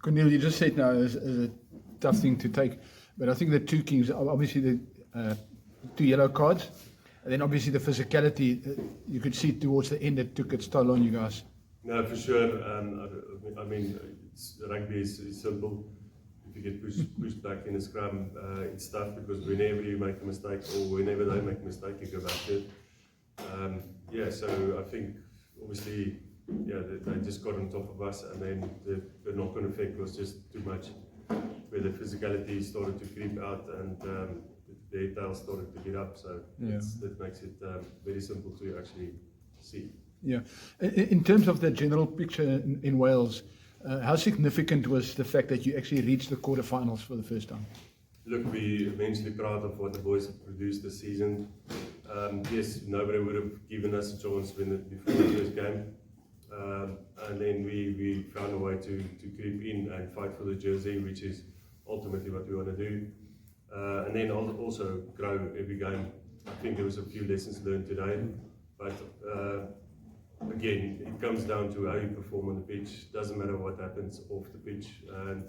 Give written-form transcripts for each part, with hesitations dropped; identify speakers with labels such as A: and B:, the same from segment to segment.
A: Cornel, you just said now is a tough thing to take, but I think the two kings are obviously the two yellow cards, and then obviously the physicality. You could see towards the end it took its toll on you guys.
B: No, for sure. I mean, rugby is simple. If you get pushed back in a scrum, it's tough because whenever you make a mistake or whenever they make a mistake, you go back to it. Yeah, so I think obviously, yeah, they just got on top of us, and then the knock-on effect was just too much, where the physicality started to creep out and their tails started to get up. So
A: Yeah.
B: that makes it very simple to actually see.
A: Yeah. In terms of the general picture in Wales, how significant was the fact that you actually reached the quarterfinals for the first time?
B: Look, we're immensely proud of what the boys have produced this season. Yes, nobody would have given us a chance before the first game. And then we found a way to creep in and fight for the jersey, which is ultimately what we want to do. And then also grow every game. I think there was a few lessons learned today, but again, it comes down to how you perform on the pitch. Doesn't matter what happens off the pitch. And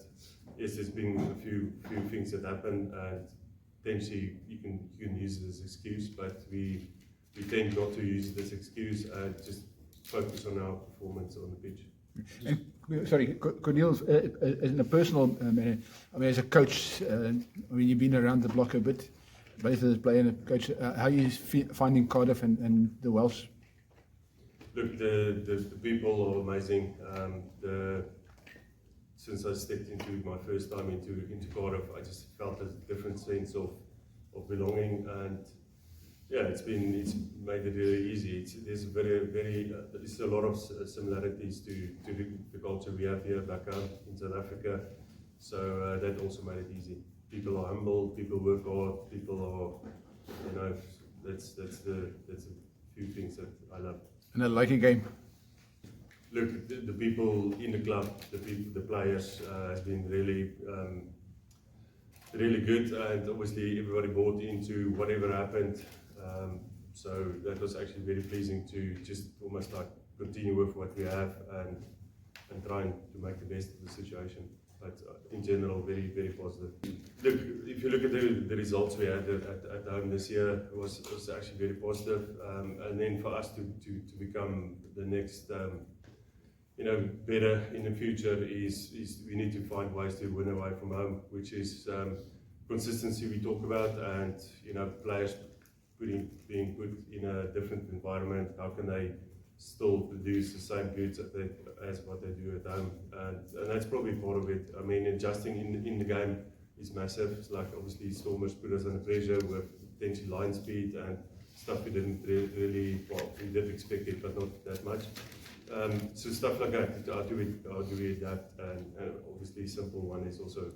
B: yes, there's been a few things that happen, and potentially you can use it as an excuse, but we tend not to use it as an excuse and just focus on our performance on the pitch.
A: And, sorry, Cornel, in a personal manner, I mean, as a coach, I mean, you've been around the block a bit, both as a player and a coach. How are you finding Cardiff and the Welsh?
B: Look, the people are amazing. Since I stepped into my first time into Cardiff, I just felt a different sense of belonging, and yeah, it's made it really easy. There's a lot of similarities to the culture we have here back home in South Africa, so that also made it easy. People are humble, people work hard, people are, that's a few things that I love.
A: And a liking game.
B: Look, the people in the club, the players have been really good, and obviously everybody bought into whatever happened. So that was actually very pleasing to just almost like continue with what we have and trying to make the best of the situation. But in general, very, very positive. Look, if you look at the results we had at home this year, it was actually very positive. And then for us to become the next, better in the future is we need to find ways to win away from home, which is consistency we talk about, and players being put in a different environment. How can they still produce the same goods as what they do at home? And that's probably part of it. I mean, adjusting in the game is massive. It's like obviously Stormers put us under pressure with potentially line speed and stuff we didn't really, well, we did expect it, but not that much. So stuff like that, how do we adapt? And obviously simple one is also